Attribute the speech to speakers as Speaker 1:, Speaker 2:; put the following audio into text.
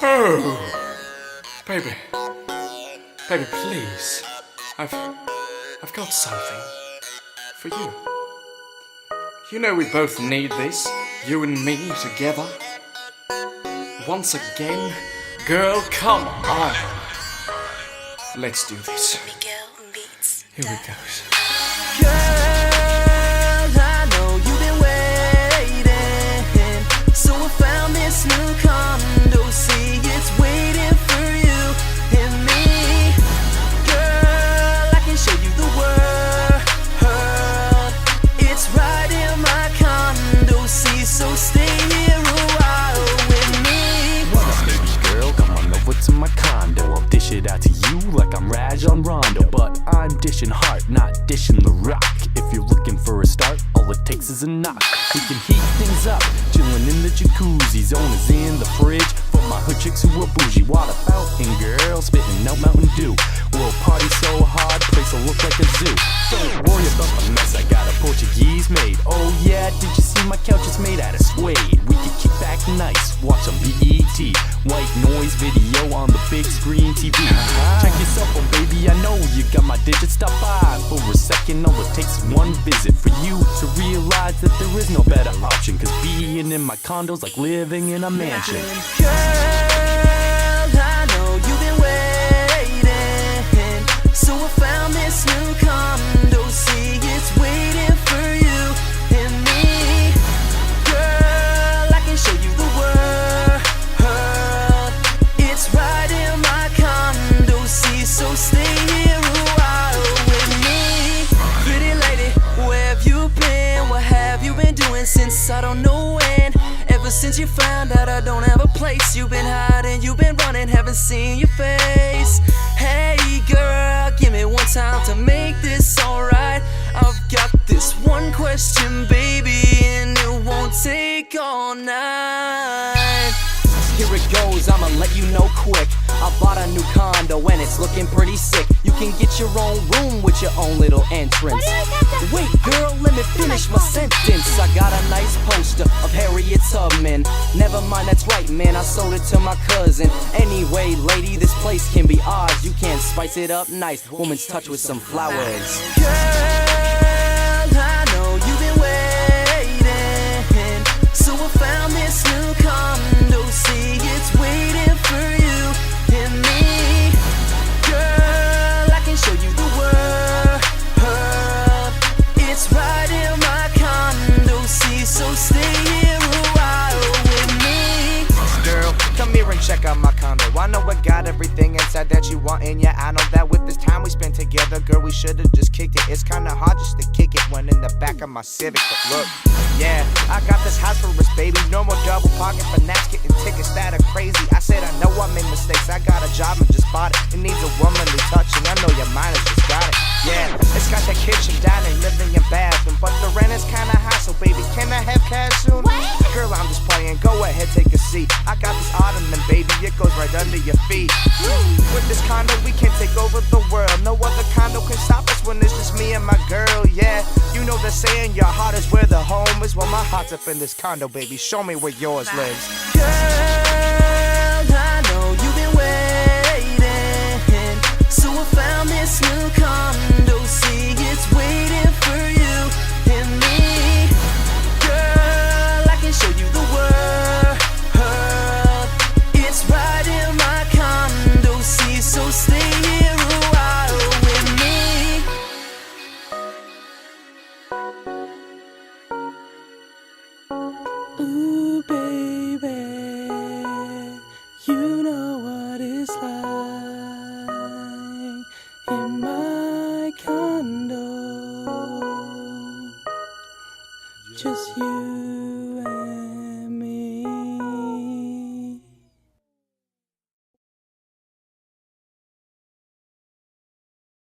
Speaker 1: Oh, baby, baby, please. I've got something for you. You know we both need this, you and me together. Once again, girl, come on. Let's do this.
Speaker 2: Beatz.
Speaker 1: Here it goes.
Speaker 3: Girl, I know you've been waiting, so I found this new condo. See, it's waiting for you and me. Girl, I can show you the world. It's right in my condo. See, so stay here a while with me.
Speaker 4: What up, baby girl? Come on over to my condo. I'll dish it out to you like I'm Raj on Rondo, but I'm dishing heart, not dishing the rock. If you're looking for a start, all it takes is a knock. We can heat things up, chilling in the jacuzzi. Zone is in the fridge for my hood chicks who are bougie. Water fountain girl, spitting out Mountain Dew. We'll party so hard, place'll look like a zoo. Don't worry about my mess, I got a Portuguese maid. Oh yeah, did you see my couch is made out of suede? We can kick back nice, watch some BET. White noise video on the big screen TV. Check your cell phone, baby, I know you got my digits. Stop by for a second, all it takes is one visit for you to realize that there is no better option. Cause being in my condo's like living in a mansion.
Speaker 3: Girl, I know you've been waiting, so I found this new condo. See, it's waiting for you and me. Girl, I can show you the world. It's right in my condo. See, so stay here a while with me. Pretty lady, where have you been? What have you been doing since I don't know when? Ever since you found out I don't have a place, you've been hiding, you've been running, haven't seen your face. Hey girl, give me one time to make this alright. I've got this one question, baby, and it won't take all night.
Speaker 5: Here it goes, I'ma let you know quick. I bought a new condo and it's looking pretty sick. You can get your own room with your own little entrance. Wait girl, let me finish my sentence. I got a nice poster of Harriet Tubman. Never mind, that's right man, I sold it to my cousin. Anyway lady, this place can be ours. You can spice it up nice, woman's touch with some flowers.
Speaker 3: Girl, I know you've been waiting, so I found this new condo. See, it's waiting for you and me. Girl, I can show you the world. It's right in my condo. See, so stay here a while with me.
Speaker 6: Girl, come here and check out my condo. I know I got everything inside that you want, and yeah, I know that with this time we spent together, girl, we should've just kicked it. It's kinda hard just to kick it when in the back of my Civic, but look, yeah, I got this house for us, baby. No more double pocket finance, getting tickets that are crazy. I said I know I made mistakes. I got a job and just bought it. It needs a womanly touch, and I know your mind has just got it. Yeah, it's got that kitchen, dining, living, and bathroom, but the rent is kinda high, so baby, can I have cash soon? Girl, I'm just playing. Go ahead, take a seat. I got this ottoman, baby. It goes right under your feet. With this condo, we can take over the world. No other condo can stop us when it's just me and my girl. Yeah, you know the saying, your heart is where the home is. Well, my heart's up in this condo, baby. Show me where yours lives.
Speaker 3: Girl, I know you've been waiting, so I found this new condo. See, it's waiting for you and me. Girl, I can show you the world. It's right in my condo. See, so stay here a while with me. Ooh, baby, you know what it's like in my condo. Just you